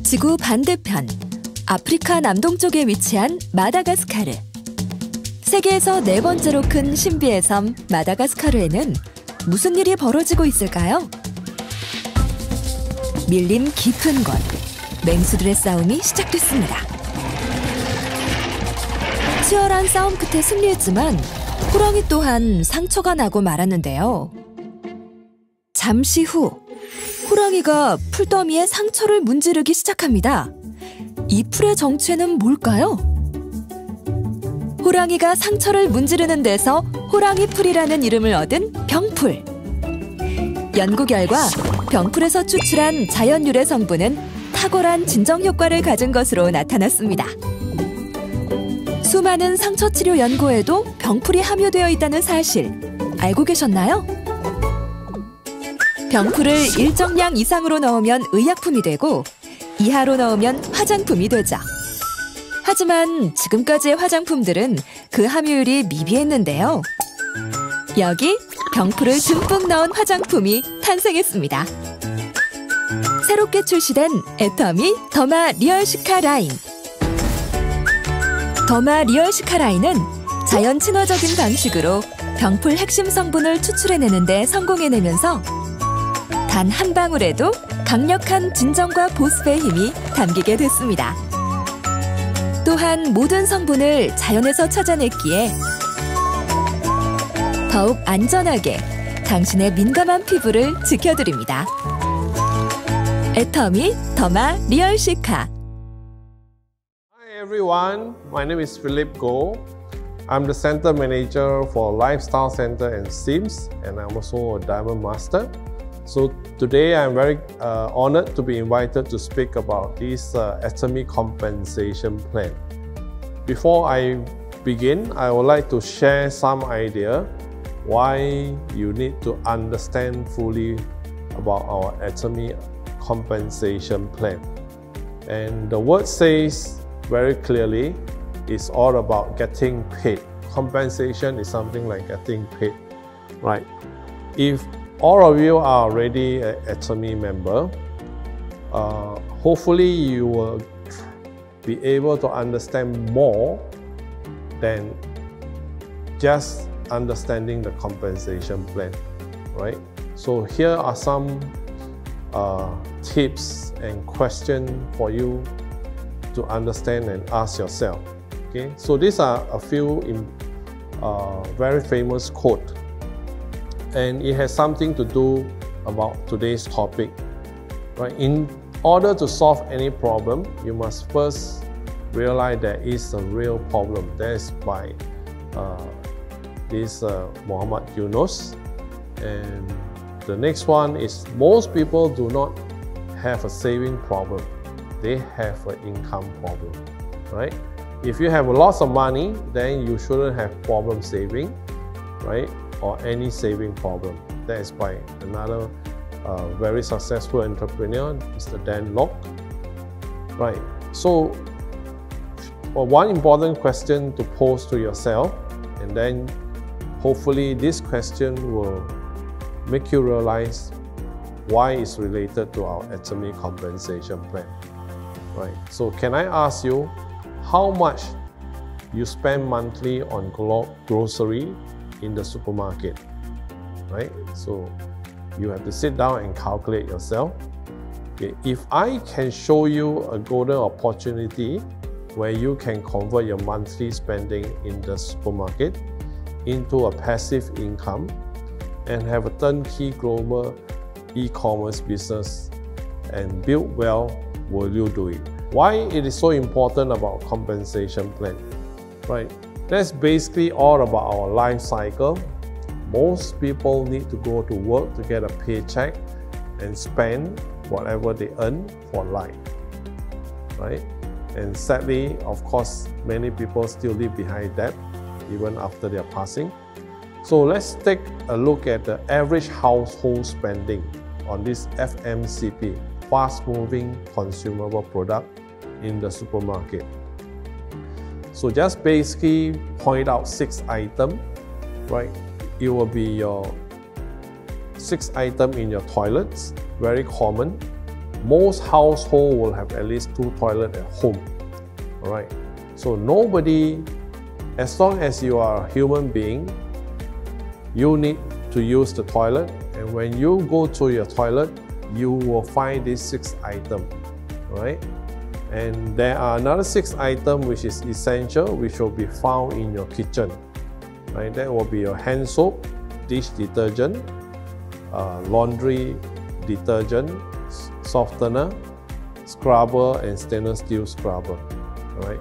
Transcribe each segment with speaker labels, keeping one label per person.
Speaker 1: 지구 반대편 아프리카 남동쪽에 위치한 마다가스카르. 세계에서 네 번째로 큰 신비의 섬 마다가스카르에는 무슨 일이 벌어지고 있을까요? 밀림 깊은 곳, 맹수들의 싸움이 시작됐습니다. 치열한 싸움 끝에 승리했지만 호랑이 또한 상처가 나고 말았는데요. 잠시 후 호랑이가 풀더미에 상처를 문지르기 시작합니다. 이 풀의 정체는 뭘까요? 호랑이가 상처를 문지르는 데서 호랑이 풀이라는 이름을 얻은 병풀. 연구 결과 병풀에서 추출한 자연 유래 성분은 탁월한 진정 효과를 가진 것으로 나타났습니다. 수많은 상처 치료 연구에도 병풀이 함유되어 있다는 사실 알고 계셨나요? 병풀을 일정량 이상으로 넣으면 의약품이 되고 이하로 넣으면 화장품이 되죠. 하지만 지금까지의 화장품들은 그 함유율이 미비했는데요. 여기 병풀을 듬뿍 넣은 화장품이 탄생했습니다. 새롭게 출시된 애터미 더마 리얼시카 라인. 더마 리얼시카 라인은 자연 친화적인 방식으로 병풀 핵심 성분을 추출해내는 데 성공해내면서 단 한 방울에도 강력한 진정과 보습의 힘이 담기게 됐습니다. 또한 모든 성분을 자연에서 찾아냈기에 더욱 안전하게 당신의 민감한 피부를 지켜드립니다. 애터미 더마 리얼시카.
Speaker 2: Hi everyone, my name is Phillip Go. I'm the Center Manager for Lifestyle Center and Sims, and I'm also a Diamond Master. So today I'm very honored to be invited to speak about this Atomy compensation plan. Before I begin, I would like to share some idea why you need to understand fully about our Atomy compensation plan. And the word says very clearly, it's all about getting paid. Compensation is something like getting paid, right? If all of you are already an Atomy member, hopefully you will be able to understand more than just understanding the compensation plan, right? So here are some tips and questions for you to understand and ask yourself. Okay, so these are a few very famous quotes, and it has something to do about today's topic, right? In order to solve any problem, you must first realize there is a real problem. That is by this Muhammad Yunus. And the next one is most people do not have a saving problem. They have an income problem, right? If you have lots of money, then you shouldn't have problem saving, right? Or any saving problem. That is by another very successful entrepreneur, Mr. Dan Lok. Right. So, one important question to pose to yourself, and then hopefully this question will make you realize why it's related to our Atomy compensation plan. Right. So, can I ask you how much you spend monthly on grocery in the supermarket, right? So you have to sit down and calculate yourself. Okay, if I can show you a golden opportunity where you can convert your monthly spending in the supermarket into a passive income and have a turnkey global e-commerce business and build wealth, will you do it? Why it is so important about compensation plan, right? That's basically all about our life cycle. Most people need to go to work to get a paycheck and spend whatever they earn for life, right? And sadly, of course, many people still live behind debt even after their passing. So let's take a look at the average household spending on this FMCP, fast-moving consumable product in the supermarket. So just basically point out 6 items, right? It will be your 6 items in your toilets, very common. most households will have at least 2 toilets at home. Alright, so nobody, as long as you are a human being, you need to use the toilet, and when you go to your toilet, you will find these 6 items, right? And there are another 6 items which is essential, which will be found in your kitchen, right? That will be your hand soap, dish detergent, laundry detergent, softener, scrubber, and stainless steel scrubber, right?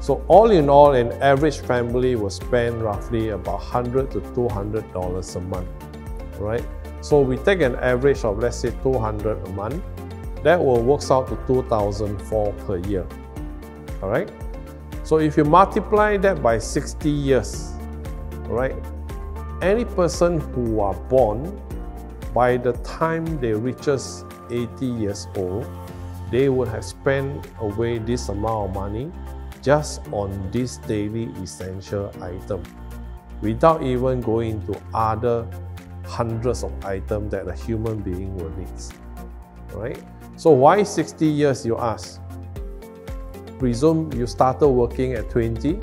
Speaker 2: So all in all, an average family will spend roughly about $100 to $200 a month, right? So we take an average of, let's say, $200 a month. That will work out to $2,004 per year, all right? So if you multiply that by 60 years, right? Any person who are born, by the time they reaches 80 years old, they would have spent away this amount of money just on this daily essential item, without even going to other hundreds of items that a human being will need, right? So why 60 years, you ask? Presume you started working at 20,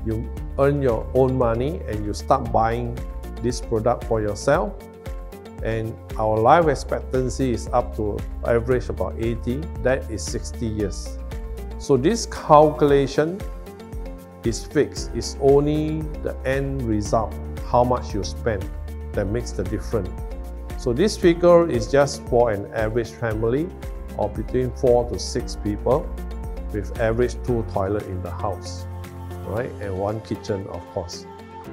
Speaker 2: you earn your own money and you start buying this product for yourself, and our life expectancy is up to average about 80, that is 60 years. So this calculation is fixed. It's only the end result, how much you spend, that makes the difference. So this figure is just for an average family of between 4 to 6 people with average 2 toilets in the house, right? And 1 kitchen, of course.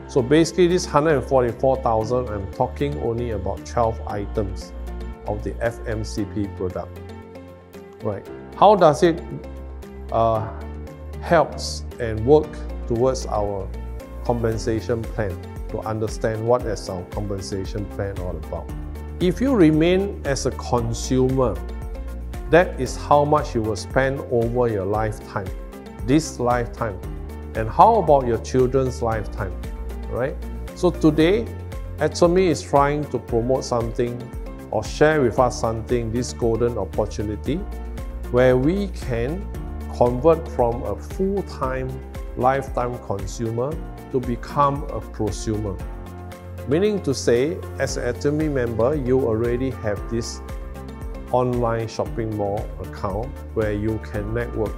Speaker 2: So basically this 144,000, I'm talking only about 12 items of the FMCP product, right? How does it helps and work towards our compensation plan, to understand what is our compensation plan all about? If you remain as a consumer, that is how much you will spend over your lifetime, this lifetime. And how about your children's lifetime, right? So today, Atomy is trying to promote something or share with us something, this golden opportunity, where we can convert from a full-time lifetime consumer to become a prosumer. Meaning to say, as an Atomy member, you already have this online shopping mall account where you can network.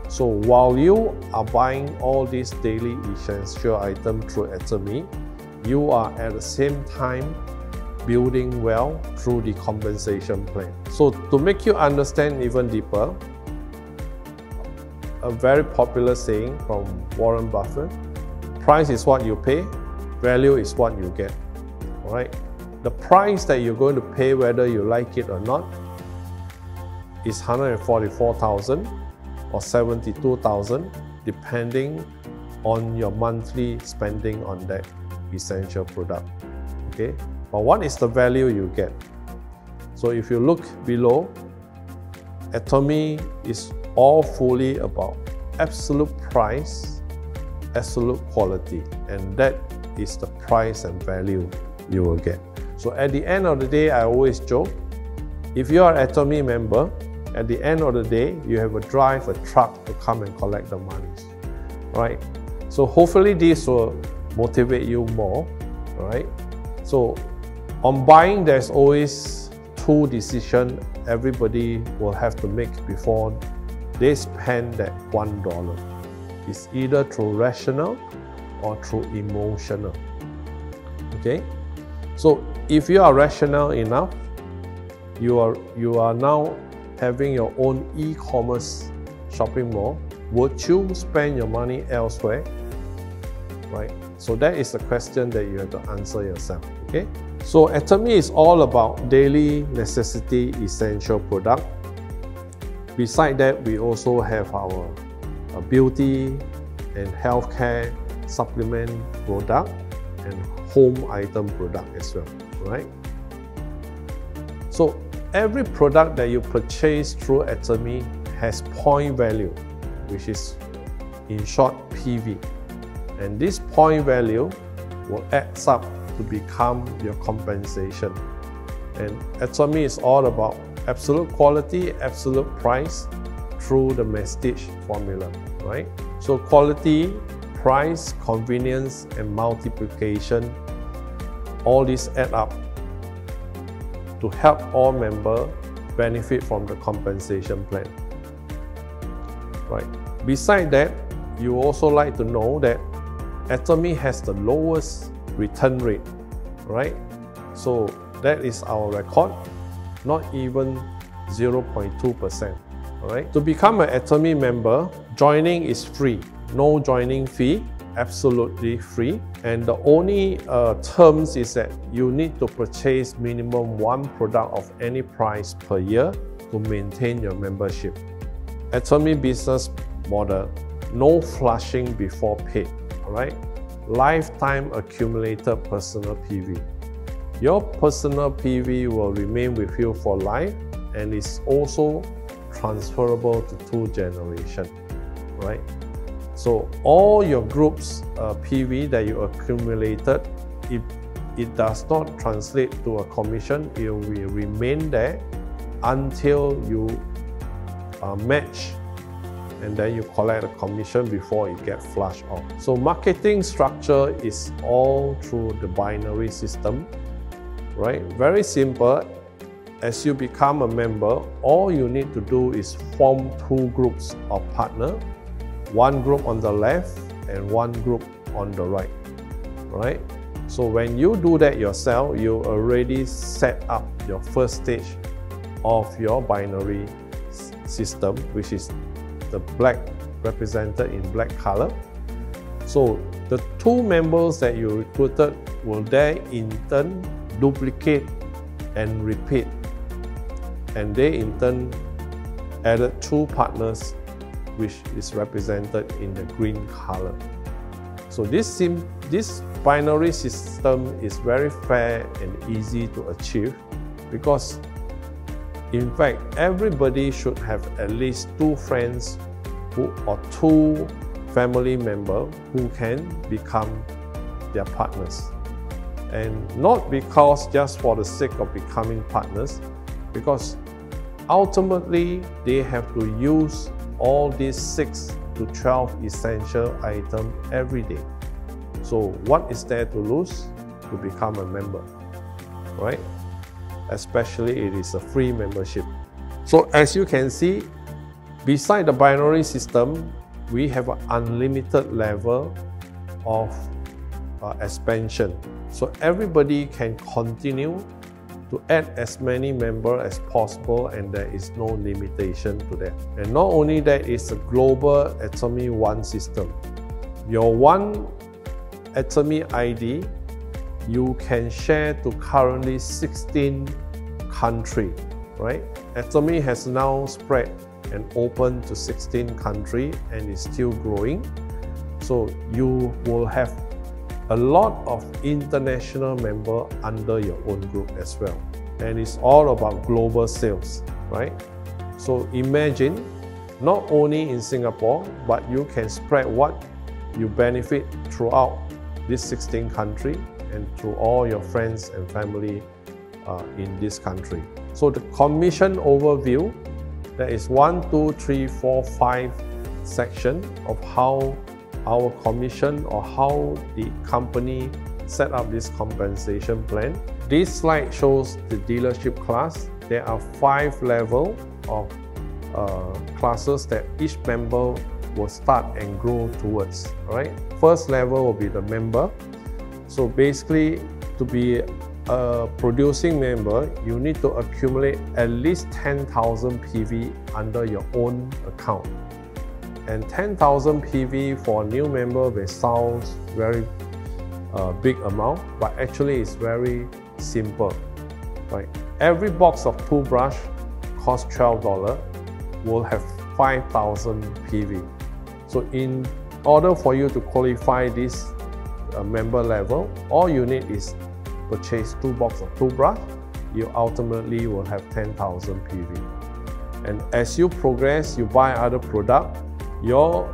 Speaker 2: So while you are buying all these daily essential items through Atomy, you are at the same time building wealth through the compensation plan. So to make you understand even deeper, a very popular saying from Warren Buffett, price is what you pay, value is what you get, all right? The price that you're going to pay, whether you like it or not, is 144,000 or 72,000, depending on your monthly spending on that essential product, okay? But what is the value you get? So if you look below, Atomy is all fully about absolute price, absolute quality, and that is the price and value you will get. So at the end of the day, I always joke, if you are an Atomy member, at the end of the day, you have to drive a truck to come and collect the money, right? So hopefully this will motivate you more, right? So on buying, there's always 2 decisions everybody will have to make before they spend that $1. It's either through rational or through emotional, okay? So if you are rational enough, you are now having your own e-commerce shopping mall, would you spend your money elsewhere, right? So that is the question that you have to answer yourself, okay? So Atomy is all about daily necessity essential product. Beside that, we also have our beauty and healthcare supplement product and home item product as well, right? So every product that you purchase through Atomy has point value, which is in short PV. And this point value will add up to become your compensation. And Atomy is all about absolute quality, absolute price through the Mestige formula, right? So quality, price, convenience, and multiplication, all these add up to help all members benefit from the compensation plan, right? Besides that, you also like to know that Atomy has the lowest return rate, right? So that is our record, not even 0.2%. Alright. To become an Atomy member, joining is free, no joining fee, absolutely free. And the only terms is that you need to purchase minimum one product of any price per year to maintain your membership. Atomy business model, no flushing before paid. Alright. Lifetime accumulated personal PV. Your personal PV will remain with you for life and is also transferable to 2 generations, right? So all your group's PV that you accumulated, if it does not translate to a commission, it will remain there until you match, and then you collect a commission before it gets flushed off. So marketing structure is all through the binary system, right? Very simple. As you become a member, all you need to do is form 2 groups of partner, one group on the left and one group on the right, right? So when you do that yourself, you already set up your first stage of your binary system, which is the black, represented in black color. So the 2 members that you recruited will then in turn duplicate and repeat, and they in turn added 2 partners, which is represented in the green color. So this binary system is very fair and easy to achieve, because in fact everybody should have at least 2 friends or 2 family members who can become their partners. And not because just for the sake of becoming partners, because ultimately they have to use all these 6 to 12 essential items every day. So what is there to lose to become a member, right? Especially it is a free membership. So as you can see, beside the binary system, we have an unlimited level of expansion. So everybody can continue to add as many members as possible, and there is no limitation to that. And not only that, it's a global Atomy One system. Your one Atomy ID, you can share to currently 16 countries, right? Atomy has now spread and opened to 16 countries and is still growing. So you will have a lot of international members under your own group as well. And it's all about global sales, right? So imagine, not only in Singapore, but you can spread what you benefit throughout these 16 countries and through all your friends and family in this country. So the commission overview, there is 1, 2, 3, 4, 5 section of how our commission or how the company set up this compensation plan. This slide shows the dealership class. There are 5 levels of classes that each member will start and grow towards. Right? First level will be the member. So basically, to be a producing member, you need to accumulate at least 10,000 PV under your own account. And 10,000 PV for a new member may sound very big amount, but actually it's very simple. Right? Every box of toothbrush costs $12, will have 5,000 PV. So in order for you to qualify this member level, all you need is purchase 2 boxes of toothbrush. You ultimately will have 10,000 PV. And as you progress, you buy other products, your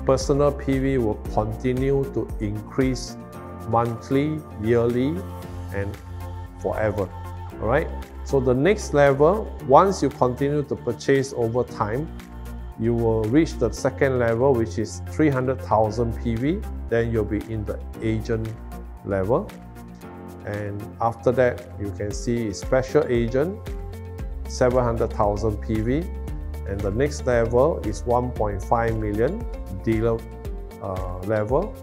Speaker 2: personal PV will continue to increase monthly, yearly, and forever. Alright? So the next level, once you continue to purchase over time, you will reach the second level, which is 300,000 PV. Then you'll be in the agent level. And after that, you can see special agent, 700,000 PV. And the next level is 1.5 million dealer level.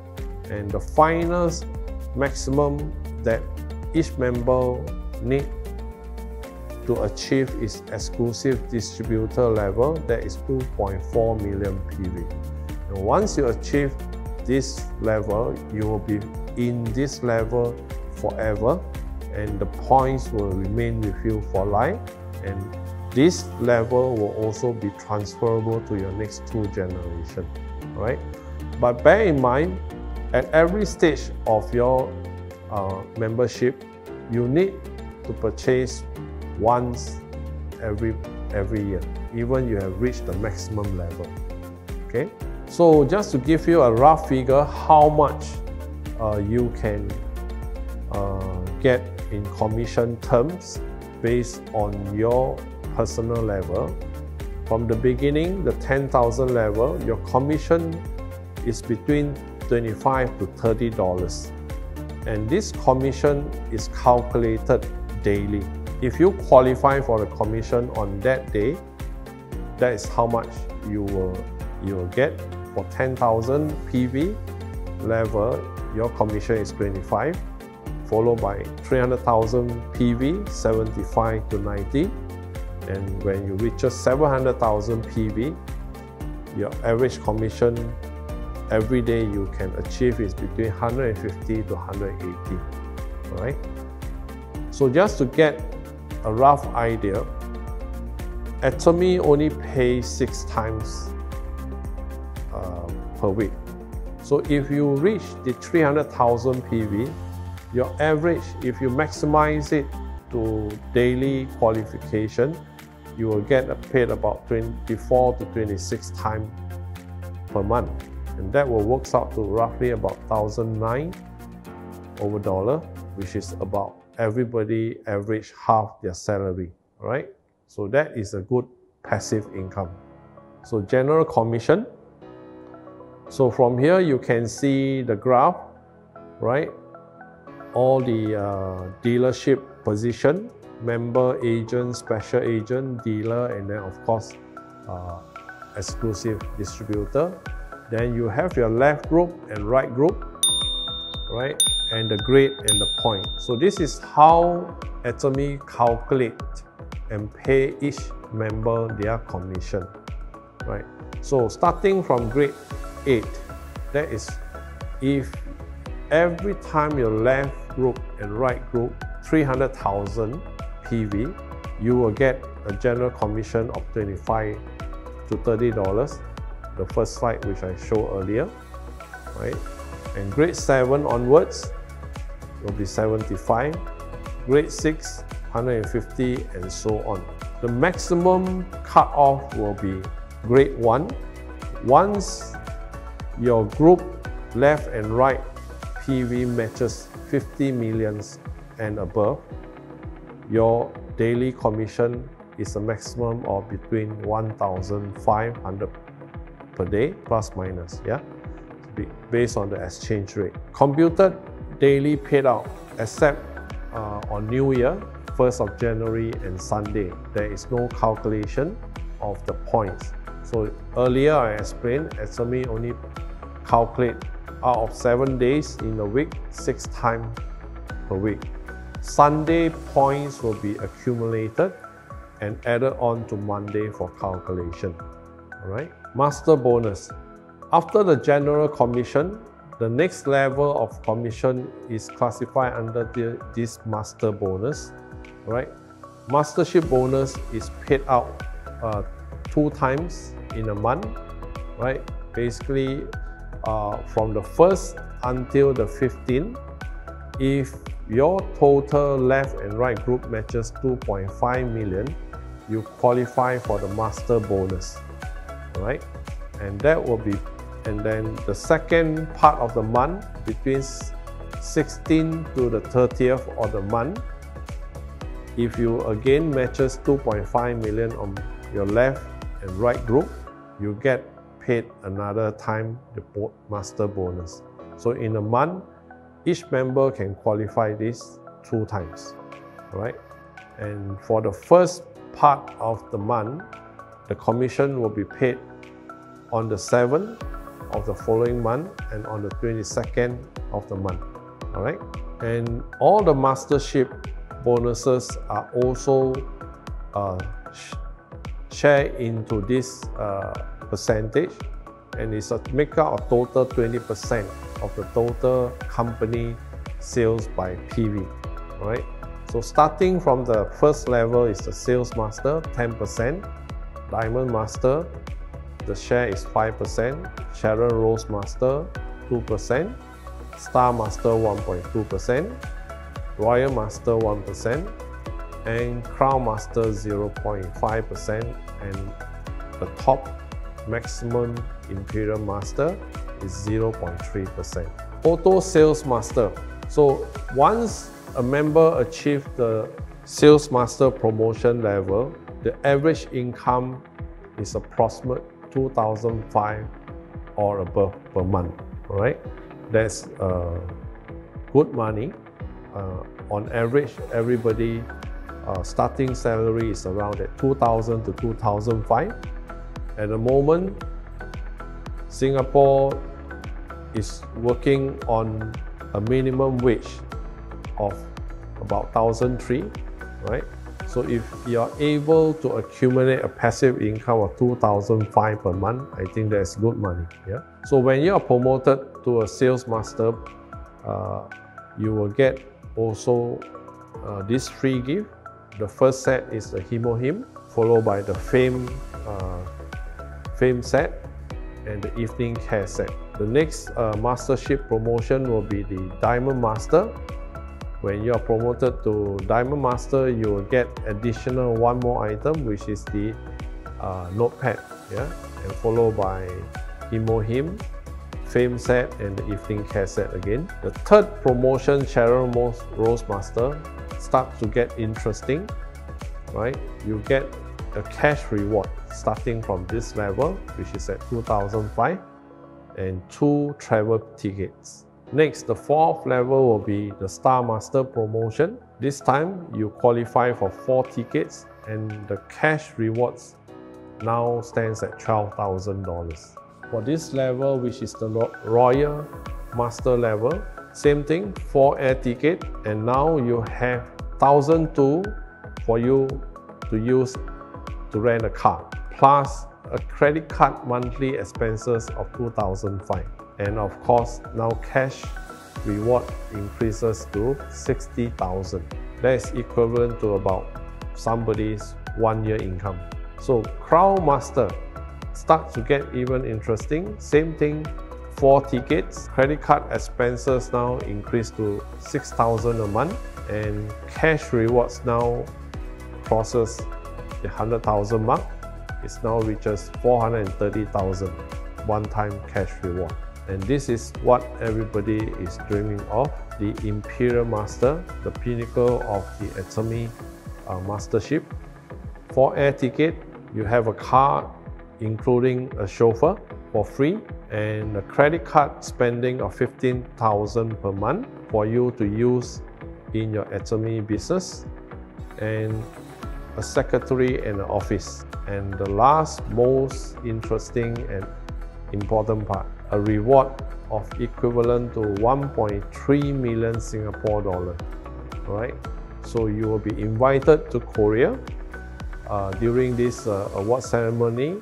Speaker 2: And the final maximum that each member need to achieve is exclusive distributor level, that is 2.4 million PV. And once you achieve this level, you will be in this level forever, and the points will remain with you for life, and this level will also be transferable to your next 2 generations, right? But bear in mind, at every stage of your membership, you need to purchase once every year, even you have reached the maximum level. Okay, so just to give you a rough figure how much you can get in commission terms based on your personal level. From the beginning, the 10,000 level, your commission is between $25 to $30, and this commission is calculated daily. If you qualify for the commission on that day, that is how much you will get. For 10,000 PV level, your commission is 25, followed by 300,000 PV, 75 to 90, and when you reach 700,000 PV, your average commission every day you can achieve is between 150 to 180. All right. So just to get a rough idea, Atomy only pays 6 times per week. So if you reach the 300,000 PV, your average, if you maximize it to daily qualification, you will get paid about 24 to 26 times per month, and that will work out to roughly about $1,009 over dollar, which is about everybody average half their salary, right? So that is a good passive income. So general commission. So from here you can see the graph, right? All the dealership position, member, agent, special agent, dealer, and then of course exclusive distributor. Then you have your left group and right group, right? And the grade and the point. So this is how Atomy calculate and pay each member their commission, right? So starting from grade 8, that is if every time your left group and right group 300,000 PV, you will get a general commission of $25 to $30, the first slide which I showed earlier, right? And grade 7 onwards will be 75, grade 6, 150, and so on. The maximum cutoff will be grade 1. Once your group left and right PV matches 50 millions and above, your daily commission is a maximum of between 1,500 per day, plus minus, yeah, based on the exchange rate. Computed daily paid out, except on New Year, 1st of January and Sunday. There is no calculation of the points. So earlier I explained, Atomy only calculate out of 7 days in a week, 6 times per week. Sunday points will be accumulated and added on to Monday for calculation. All right. Master bonus. After the general commission, the next level of commission is classified under this master bonus. Right. Mastership bonus is paid out 2 times in a month. Right. Basically, from the 1st until the 15th, if your total left and right group matches 2.5 million, you qualify for the master bonus, right? And that will be, and then the second part of the month, between 16th to the 30th of the month, if you again matches 2.5 million on your left and right group, you get paid another time the master bonus. So in a month, each member can qualify this 2 times, right? And for the first part of the month, the commission will be paid on the 7th of the following month and on the 22nd of the month, all right? And all the mastership bonuses are also shared into this percentage, and it's a make up of total 20% of the total company sales by PV, right? So starting from the first level is the sales master, 10%, diamond master, the share is 5%, Sharon Rose master, 2%, star master, 1.2%, royal master, 1%, and crown master, 0.5%, and the top maximum imperial master is 0.3%. Auto sales master. So once a member achieves the sales master promotion level, the average income is approximately 2,500 or above per month. All right, that's good money. On average, everybody starting salary is around at 2,000 to 2,500. At the moment, Singapore is working on a minimum wage of about 1,300, right? So if you are able to accumulate a passive income of 2,500 per month, I think that's good money. Yeah. So when you are promoted to a sales master, you will get also this free gift. The first set is the Himo-Him, followed by the Fame set and the Evening Care set. The next mastership promotion will be the Diamond Master. When you are promoted to Diamond Master, you will get additional one more item, which is the notepad, yeah, and followed by Himo-Him, Fame set, and the Evening Care set again. The third promotion, Sharon Rose Master, starts to get interesting, right? You get a cash reward starting from this level, which is at 2,500, and 2 travel tickets. Next, the fourth level will be the Star Master promotion. This time, you qualify for 4 tickets, and the cash rewards now stands at $12,000. For this level, which is the Royal Master level, same thing, 4 air tickets, and now you have 1,200 for you to use to rent a car, plus a credit card monthly expenses of 2,500. And of course, now cash reward increases to 60,000. That is equivalent to about somebody's 1-year income. So Crown Master starts to get even interesting. Same thing, 4 tickets. Credit card expenses now increase to 6,000 a month, and cash rewards now crosses the 100,000 mark. It now reaches 430,000 one-time cash reward. And this is what everybody is dreaming of, the Imperial Master, the pinnacle of the Atomy Mastership. For air ticket, you have a car including a chauffeur for free, and a credit card spending of 15,000 per month for you to use in your Atomy business, and a secretary and an office. And the last most interesting and important part, a reward of equivalent to 1.3 million Singapore dollar. Right? So you will be invited to Korea during this award ceremony,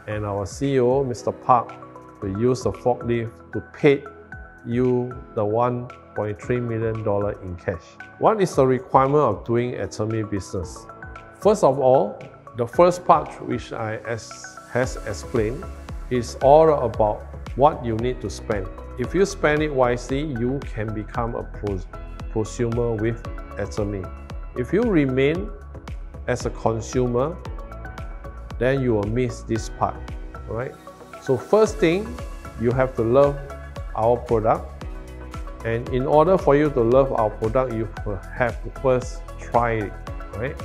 Speaker 2: and our CEO, Mr. Park, will use the forklift to pay you the $1.3 million in cash. What is the requirement of doing Atomy business? First of all, the first part, which I has explained, is all about what you need to spend. If you spend it wisely, you can become a prosumer with Atomy. If you remain as a consumer, then you will miss this part, right? So first thing, you have to love our product, and in order for you to love our product, you have to first try it, right?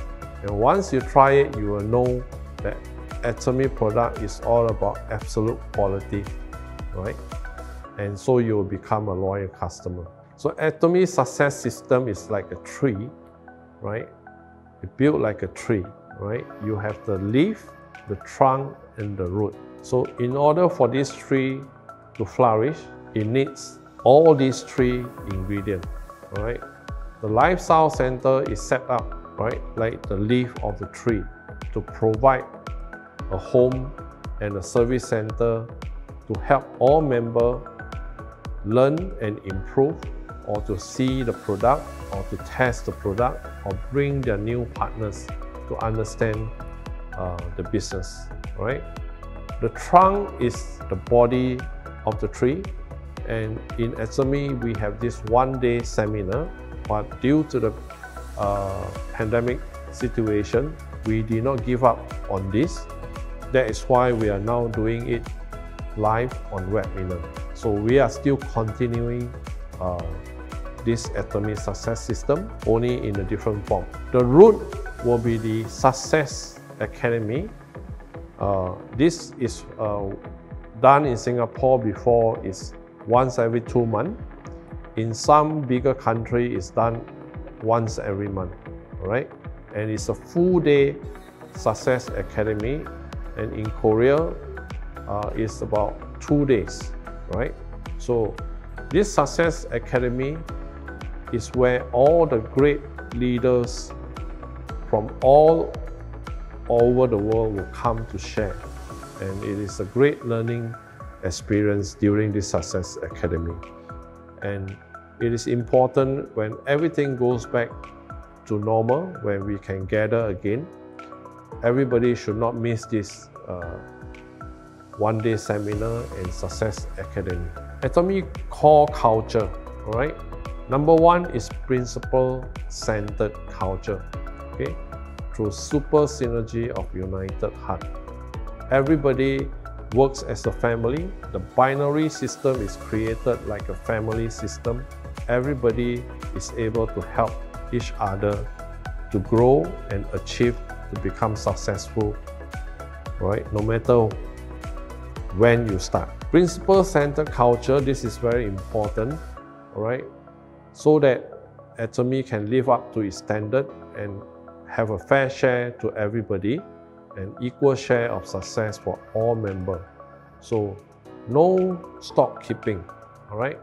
Speaker 2: And once you try it, you will know that Atomy product is all about absolute quality, right? And so you will become a loyal customer. So Atomy success system is like a tree, right? It's built like a tree, right? You have the leaf, the trunk, and the root. So in order for this tree to flourish, it needs all these three ingredients, right? The lifestyle center is set up, right, like the leaf of the tree, to provide a home and a service center to help all members learn and improve, or to see the product, or to test the product, or bring their new partners to understand the business, right? The trunk is the body of the tree, and in Atomy we have this one-day seminar, but due to the pandemic situation, we did not give up on this. That is why we are now doing it live on webinar. So we are still continuing this Atomy success system, only in a different form. The root will be the Success Academy. This is done in Singapore before. It's once every 2 months. In some bigger country, it's done once every month, right? And it's a full day Success Academy. And in Korea, it's about 2 days, right? So this Success Academy is where all the great leaders from all over the world will come to share. And it is a great learning experience during this Success Academy. And it is important when everything goes back to normal, when we can gather again. Everybody should not miss this one-day seminar and Success Academy. Atomy core culture, all right? Number one is principle-centered culture, okay? Through super synergy of united heart. Everybody works as a family. The binary system is created like a family system. Everybody is able to help each other to grow and achieve, to become successful, right? No matter when you start. Principle-centered culture, this is very important, all right? So that Atomy can live up to its standard and have a fair share to everybody and equal share of success for all members. So no stock keeping, all right?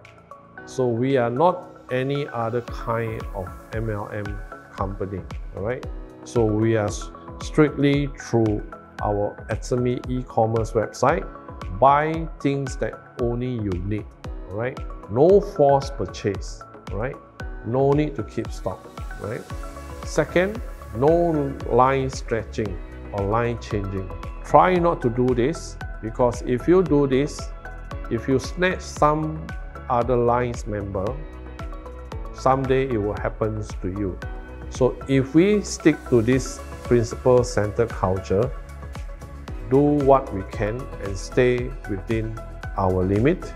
Speaker 2: So we are not any other kind of MLM company, all right? So we are strictly through our Atomy e-commerce website, buy things that only you need, all right? No forced purchase, all right? No need to keep stock, right? Second, no line stretching or line changing. Try not to do this, because if you do this, if you snatch some other lines member, someday it will happen to you. So if we stick to this principle-centered culture, do what we can and stay within our limit,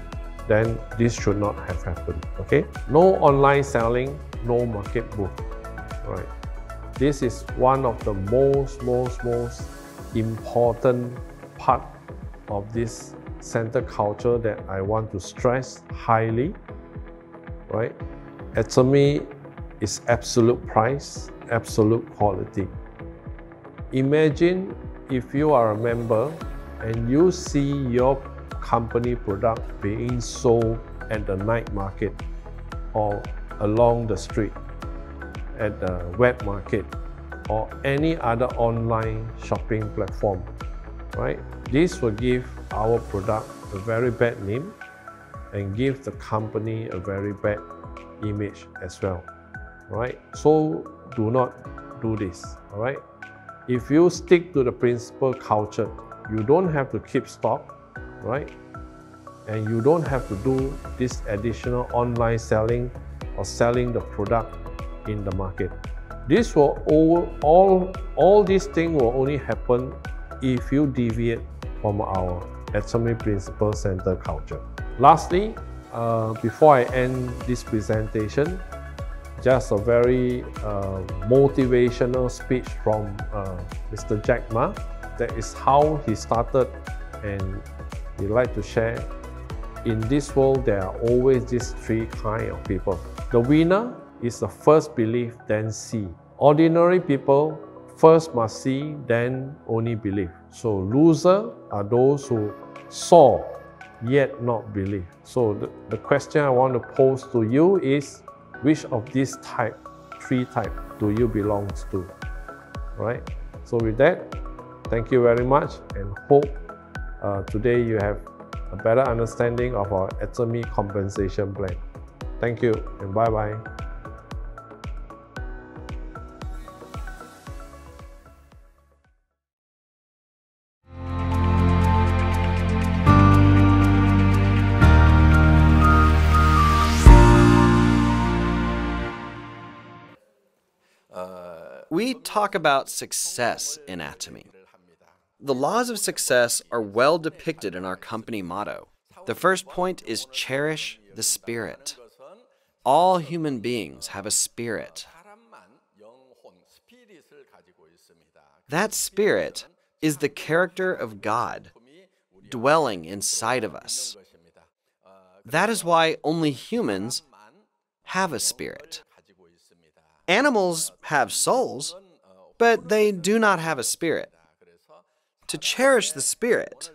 Speaker 2: then this should not have happened, okay? No online selling, no market booth, right? This is one of the most important part of this center culture that I want to stress highly, right? Atomy is absolute price, absolute quality. Imagine if you are a member and you see your company product being sold at the night market or along the street, at the wet market, or any other online shopping platform, right? This will give our product a very bad name and give the company a very bad image as well, right? So do not do this, all right? If you stick to the principle culture, you don't have to keep stock, right? And you don't have to do this additional online selling or selling the product in the market. This will all these things will only happen if you deviate from our Atomy principle center culture. Lastly, before I end this presentation, just a very motivational speech from Mr. Jack Ma. That is how he started, and he liked to share. In this world, there are always these three kinds of people. The winner is the first believe, then see. Ordinary people first must see, then only believe. So losers are those who saw, yet not believe. So the question I want to pose to you is, which of these three types do you belong to? Right? So with that, thank you very much, and hope today you have a better understanding of our Atomy compensation plan. Thank you, and bye-bye.
Speaker 3: We talk about success in Atomy. The laws of success are well depicted in our company motto. The first point is cherish the spirit. All human beings have a spirit. That spirit is the character of God dwelling inside of us. That is why only humans have a spirit. Animals have souls, but they do not have a spirit. To cherish the spirit,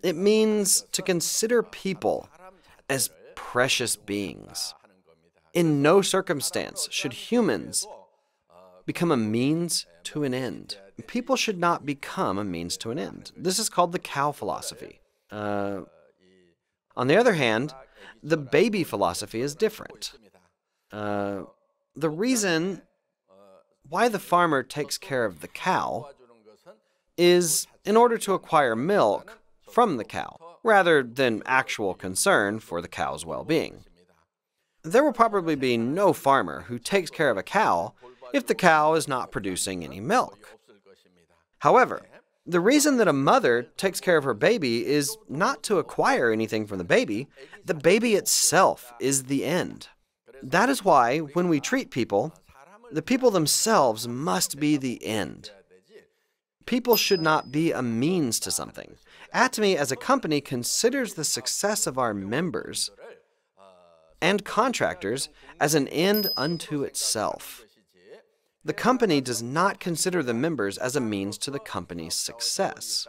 Speaker 3: it means to consider people as precious beings. In no circumstance should humans become a means to an end. People should not become a means to an end. This is called the cow philosophy. On the other hand, the baby philosophy is different. The reason why the farmer takes care of the cow is in order to acquire milk from the cow, rather than actual concern for the cow's well-being. There will probably be no farmer who takes care of a cow if the cow is not producing any milk. However, the reason that a mother takes care of her baby is not to acquire anything from the baby itself is the end. That is why, when we treat people, the people themselves must be the end. People should not be a means to something. Atomy, as a company, considers the success of our members and contractors as an end unto itself. The company does not consider the members as a means to the company's success.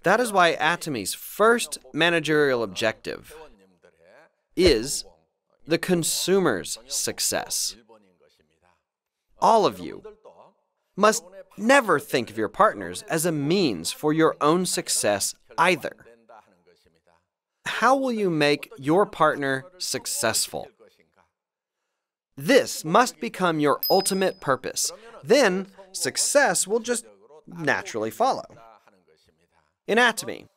Speaker 3: That is why Atomy's first managerial objective is the consumer's success. All of you must never think of your partners as a means for your own success either. How will you make your partner successful? This must become your ultimate purpose. Then success will just naturally follow. In Atomy,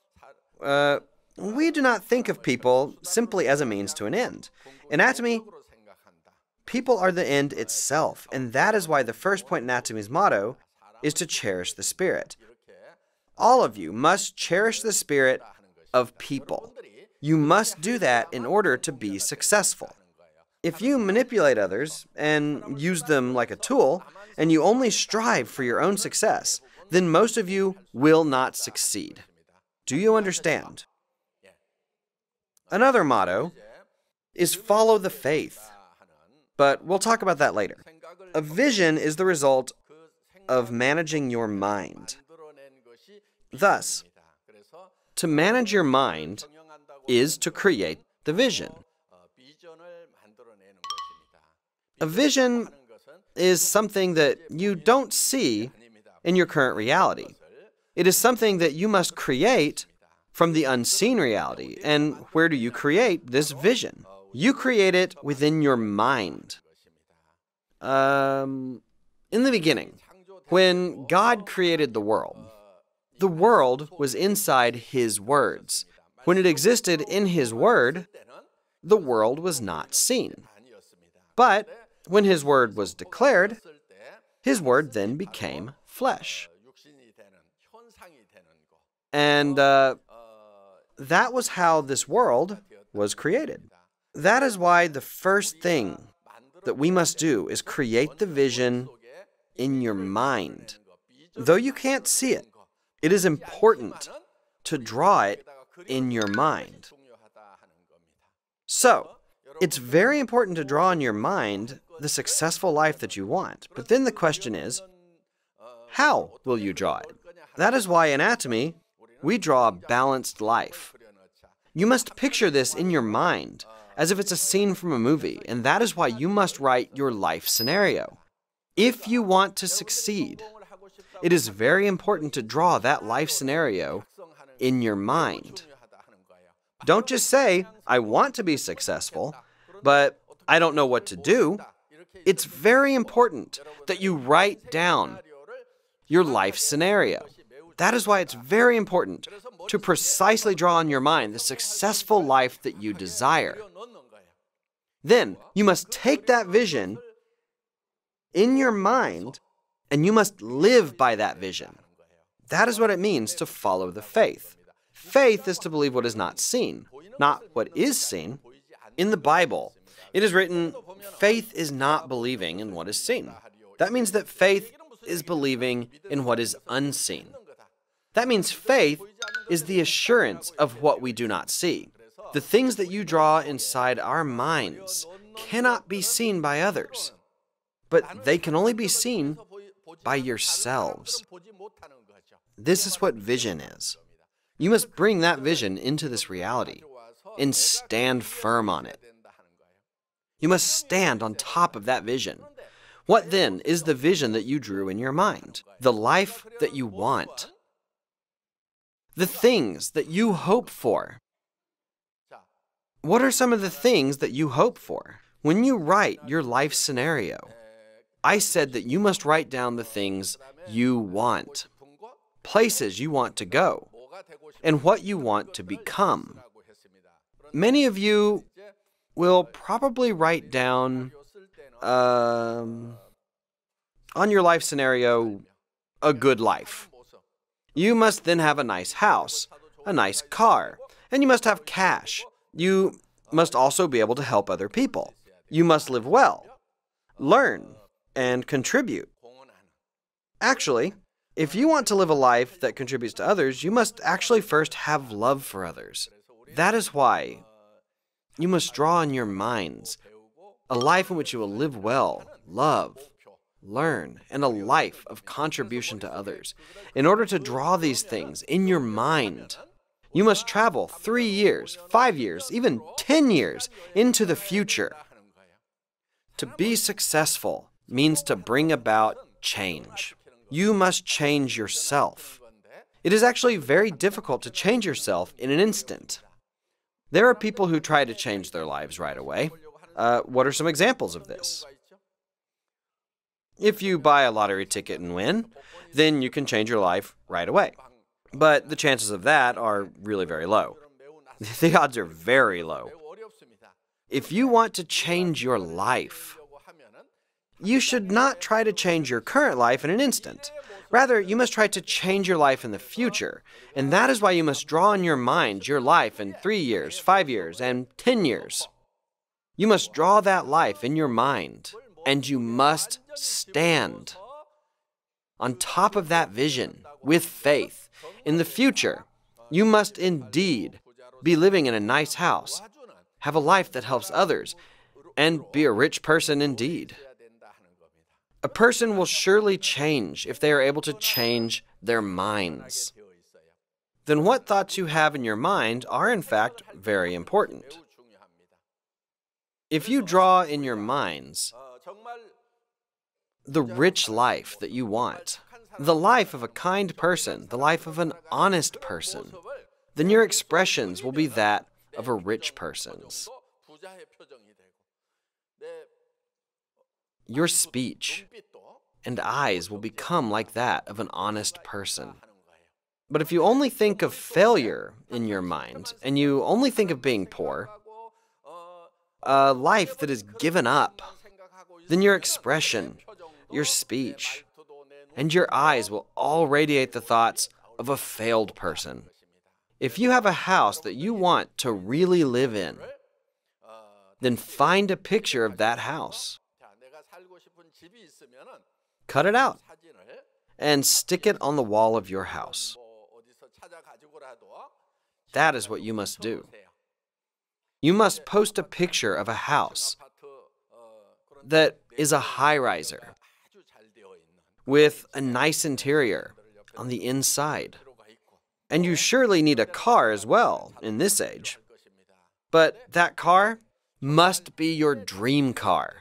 Speaker 3: we do not think of people simply as a means to an end. In Atomy, people are the end itself, and that is why the first point in Atomy's motto is to cherish the spirit. All of you must cherish the spirit of people. You must do that in order to be successful. If you manipulate others and use them like a tool, and you only strive for your own success, then most of you will not succeed. Do you understand? Another motto is follow the faith, but we'll talk about that later. A vision is the result of managing your mind. Thus, to manage your mind is to create the vision. A vision is something that you don't see in your current reality. It is something that you must create from the unseen reality. And where do you create this vision? You create it within your mind. In the beginning, when God created the world was inside His words. When it existed in His word, the world was not seen. But when His word was declared, His word then became flesh. And that was how this world was created. That is why the first thing that we must do is create the vision in your mind. Though you can't see it, it is important to draw it in your mind. So, it's very important to draw in your mind the successful life that you want. But then the question is, how will you draw it? That is why in Atomy, we draw a balanced life. You must picture this in your mind, as if it's a scene from a movie, and that is why you must write your life scenario. If you want to succeed, it is very important to draw that life scenario in your mind. Don't just say, I want to be successful, but I don't know what to do. It's very important that you write down your life scenario. That is why it's very important to precisely draw in your mind the successful life that you desire. Then, you must take that vision in your mind, and you must live by that vision. That is what it means to follow the faith. Faith is to believe what is not seen, not what is seen. In the Bible, it is written, faith is not believing in what is seen. That means that faith is believing in what is unseen. That means faith is the assurance of what we do not see. The things that you draw inside our minds cannot be seen by others, but they can only be seen by yourselves. This is what vision is. You must bring that vision into this reality and stand firm on it. You must stand on top of that vision. What then is the vision that you drew in your mind? The life that you want. The things that you hope for. What are some of the things that you hope for? When you write your life scenario, I said that you must write down the things you want, places you want to go, and what you want to become. Many of you will probably write down, on your life scenario, a good life. You must then have a nice house, a nice car, and you must have cash. You must also be able to help other people. You must live well, learn, and contribute. Actually, if you want to live a life that contributes to others, you must actually first have love for others. That is why you must draw in your minds a life in which you will live well, love, learn, and a life of contribution to others. In order to draw these things in your mind, you must travel 3 years, 5 years, even 10 years into the future. To be successful means to bring about change. You must change yourself. It is actually very difficult to change yourself in an instant. There are people who try to change their lives right away. What are some examples of this? If you buy a lottery ticket and win, then you can change your life right away. But the chances of that are really very low. The odds are very low. If you want to change your life, you should not try to change your current life in an instant. Rather, you must try to change your life in the future. And that is why you must draw in your mind your life in 3 years, 5 years, and 10 years. You must draw that life in your mind, and you must stand on top of that vision with faith. In the future, you must indeed be living in a nice house, have a life that helps others, and be a rich person indeed. A person will surely change if they are able to change their minds. Then what thoughts you have in your mind are in fact very important. If you draw in your minds the rich life that you want, the life of a kind person, the life of an honest person, then your expressions will be that of a rich person's. Your speech and eyes will become like that of an honest person. But if you only think of failure in your mind, and you only think of being poor, a life that is given up, then your expression, your speech, and your eyes will all radiate the thoughts of a failed person. If you have a house that you want to really live in, then find a picture of that house. Cut it out and stick it on the wall of your house. That is what you must do. You must post a picture of a house that is a high-riser with a nice interior on the inside. And you surely need a car as well in this age. But that car must be your dream car.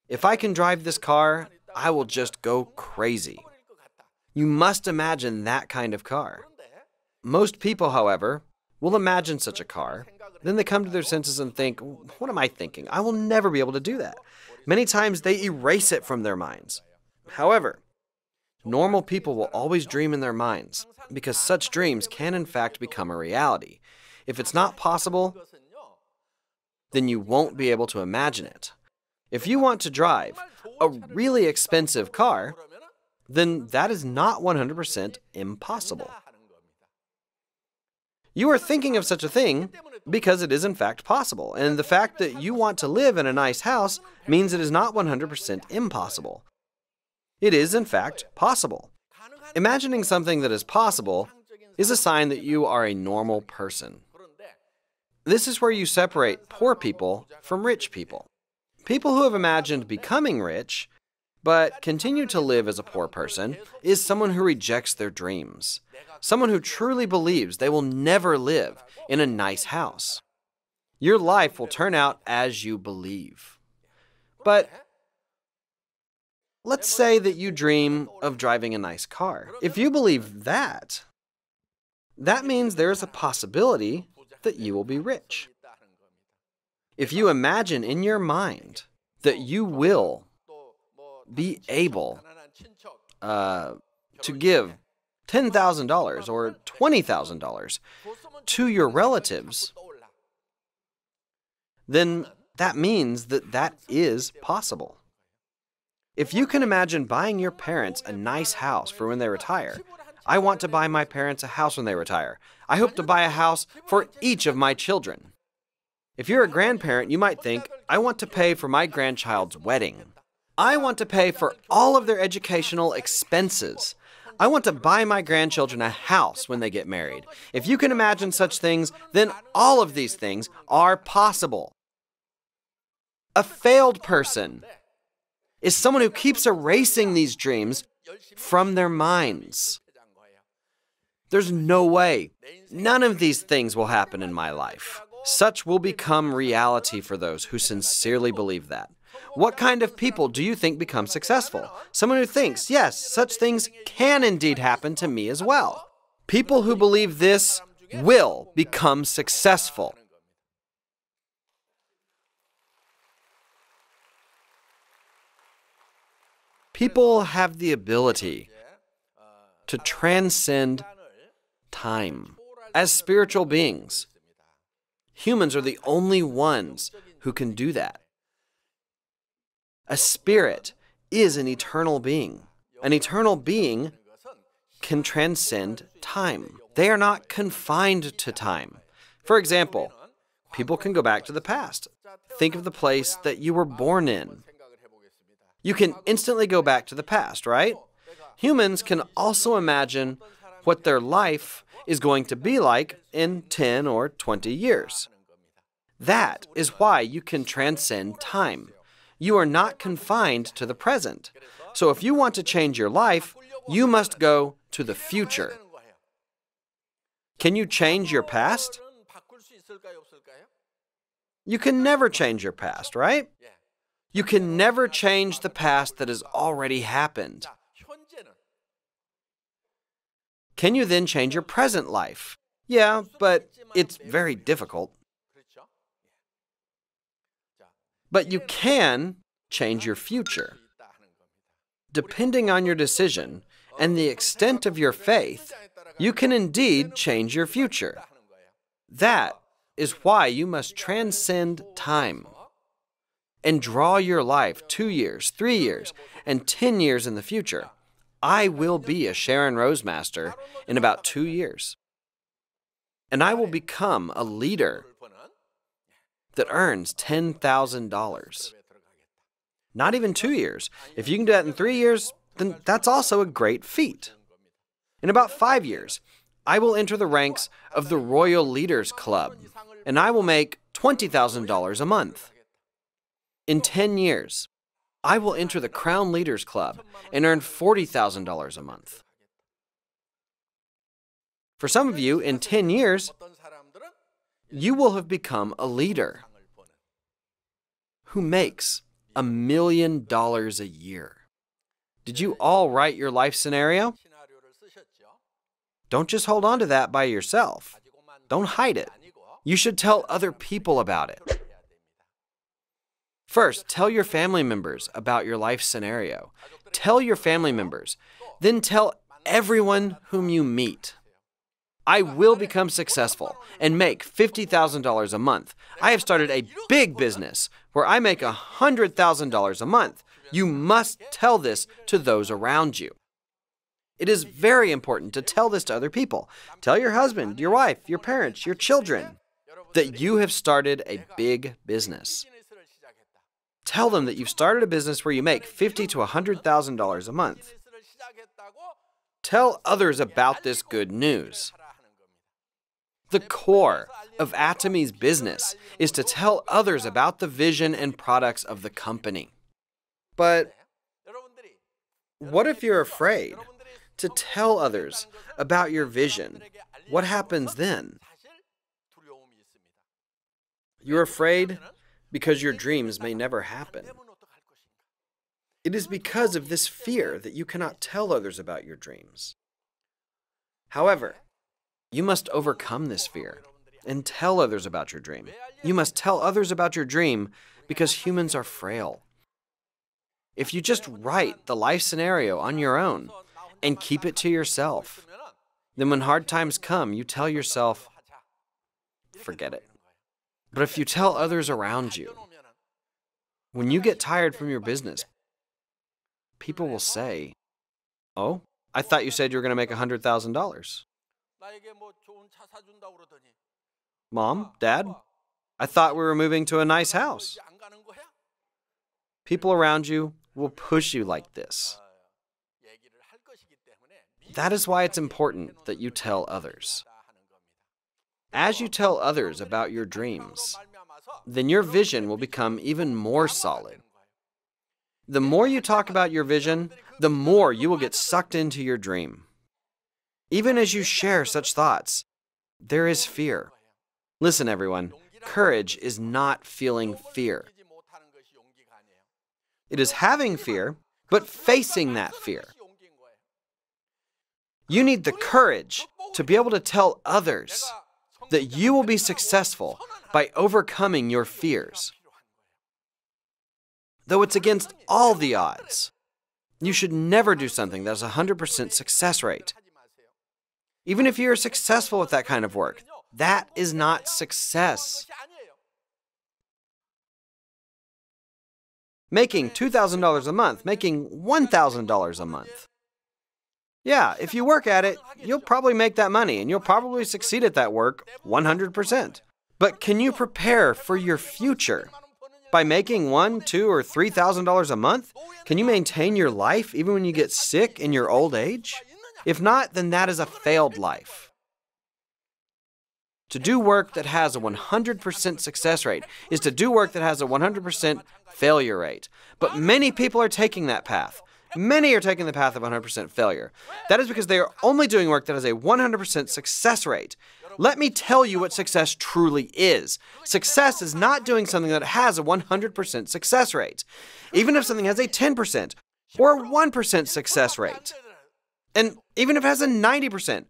Speaker 3: If I can drive this car, I will just go crazy. You must imagine that kind of car. Most people, however, will imagine such a car. Then they come to their senses and think, what am I thinking? I will never be able to do that. Many times they erase it from their minds. However, normal people will always dream in their minds because such dreams can in fact become a reality. If it's not possible, then you won't be able to imagine it. If you want to drive a really expensive car, then that is not 100% impossible. You are thinking of such a thing because it is in fact possible, and the fact that you want to live in a nice house means it is not 100% impossible. It is in fact possible. Imagining something that is possible is a sign that you are a normal person. This is where you separate poor people from rich people. People who have imagined becoming rich but continue to live as a poor person is someone who rejects their dreams. Someone who truly believes they will never live in a nice house. Your life will turn out as you believe. But let's say that you dream of driving a nice car. If you believe that, that means there is a possibility that you will be rich. If you imagine in your mind that you will be able to give $10,000 or $20,000 to your relatives, then that means that that is possible. If you can imagine buying your parents a nice house for when they retire, I want to buy my parents a house when they retire. I hope to buy a house for each of my children. If you're a grandparent, you might think, I want to pay for my grandchild's wedding. I want to pay for all of their educational expenses. I want to buy my grandchildren a house when they get married. If you can imagine such things, then all of these things are possible. A failed person is someone who keeps erasing these dreams from their minds. There's no way. None of these things will happen in my life. Such will become reality for those who sincerely believe that. What kind of people do you think become successful? Someone who thinks, yes, such things can indeed happen to me as well. People who believe this will become successful. People have the ability to transcend time. As spiritual beings, humans are the only ones who can do that. A spirit is an eternal being. An eternal being can transcend time. They are not confined to time. For example, people can go back to the past. Think of the place that you were born in. You can instantly go back to the past, right? Humans can also imagine what their life is going to be like in 10 or 20 years. That is why you can transcend time. You are not confined to the present. So if you want to change your life, you must go to the future. Can you change your past? You can never change your past, right? You can never change the past that has already happened. Can you then change your present life? Yeah, but it's very difficult. But you can change your future. Depending on your decision and the extent of your faith, you can indeed change your future. That is why you must transcend time and draw your life 2 years, 3 years, and 10 years in the future. I will be a Sharon Rose Master in about 2 years. And I will become a leader that earns $10,000. Not even 2 years. If you can do that in 3 years, then that's also a great feat. In about 5 years, I will enter the ranks of the Royal Leaders Club, and I will make $20,000 a month. In 10 years, I will enter the Crown Leaders Club and earn $40,000 a month. For some of you, in 10 years, you will have become a leader who makes $1 million a year. Did you all write your life scenario? Don't just hold on to that by yourself. Don't hide it. You should tell other people about it. First, tell your family members about your life scenario. Tell your family members. Then tell everyone whom you meet. I will become successful and make $50,000 a month. I have started a big business where I make $100,000 a month. You must tell this to those around you. It is very important to tell this to other people. Tell your husband, your wife, your parents, your children that you have started a big business. Tell them that you've started a business where you make $50,000 to $100,000 a month. Tell others about this good news. The core of Atomy's business is to tell others about the vision and products of the company. But what if you're afraid to tell others about your vision? What happens then? You're afraid because your dreams may never happen. It is because of this fear that you cannot tell others about your dreams. However, you must overcome this fear and tell others about your dream. You must tell others about your dream because humans are frail. If you just write the life scenario on your own and keep it to yourself, then when hard times come, you tell yourself, forget it. But if you tell others around you, when you get tired from your business, people will say, oh, I thought you said you were going to make $100,000. Mom, Dad, I thought we were moving to a nice house. People around you will push you like this. That is why it's important that you tell others. As you tell others about your dreams, then your vision will become even more solid. The more you talk about your vision, the more you will get sucked into your dream. Even as you share such thoughts, there is fear. Listen, everyone, courage is not feeling fear. It is having fear, but facing that fear. You need the courage to be able to tell others that you will be successful by overcoming your fears. Though it's against all the odds, you should never do something that has a 100% success rate. Even if you're successful with that kind of work, that is not success. Making $2,000 a month, making $1,000 a month. Yeah, if you work at it, you'll probably make that money and you'll probably succeed at that work 100%. But can you prepare for your future? By making $1,000, $2,000, or $3,000 a month, can you maintain your life even when you get sick in your old age? If not, then that is a failed life. To do work that has a 100% success rate is to do work that has a 100% failure rate. But many people are taking that path. Many are taking the path of 100% failure. That is because they are only doing work that has a 100% success rate. Let me tell you what success truly is. Success is not doing something that has a 100% success rate. Even if something has a 10% or 1% success rate. And even if it has a 90%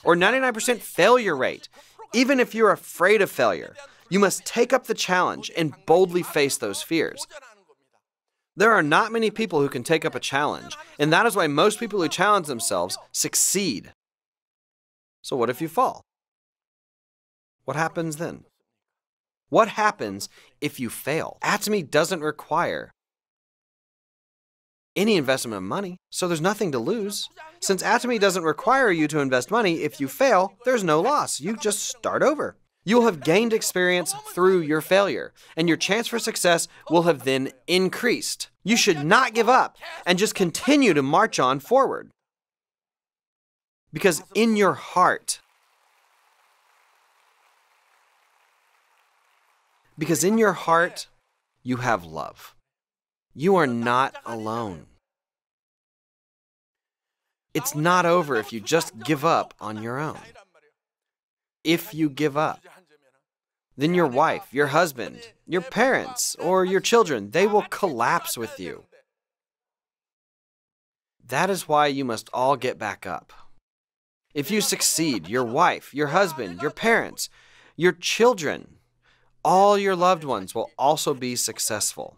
Speaker 3: or 99% failure rate, even if you're afraid of failure, you must take up the challenge and boldly face those fears. There are not many people who can take up a challenge, and that is why most people who challenge themselves succeed. So what if you fall? What happens then? What happens if you fail? Atomy doesn't require any investment of money, so there's nothing to lose. Since Atomy doesn't require you to invest money, if you fail, there's no loss. You just start over. You will have gained experience through your failure, and your chance for success will have then increased. You should not give up and just continue to march on forward. Because in your heart, you have love. You are not alone. It's not over if you just give up on your own. If you give up, then your wife, your husband, your parents, or your children, they will collapse with you. That is why you must all get back up. If you succeed, your wife, your husband, your parents, your children, all your loved ones will also be successful.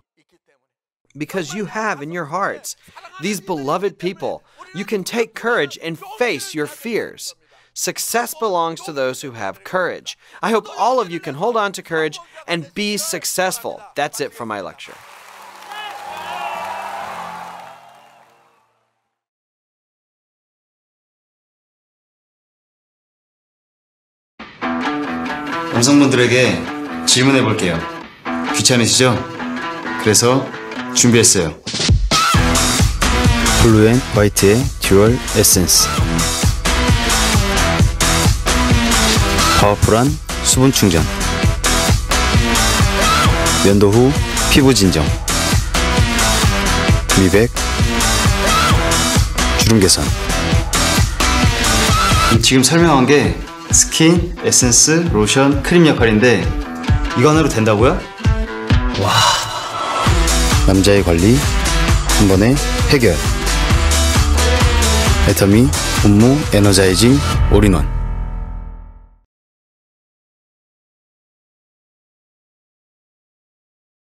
Speaker 3: Because you have in your hearts these beloved people, you can take courage and face your fears. Success belongs to those who have courage. I hope all of you can hold on to courage and be successful. That's it for my lecture.
Speaker 4: 남성분들에게 질문해 볼게요. 귀찮으시죠? 그래서 준비했어요. 블루 앤 화이트의 듀얼 에센스. 파워풀한 수분 충전. 면도 후 피부 진정. 미백, 주름 개선. 지금 설명한 게 스킨, 에센스, 로션, 크림 역할인데 이거 하나로 된다고요? 와. 남자의 관리 한 번에 해결. 애터미 온무 에너자이징 올인원.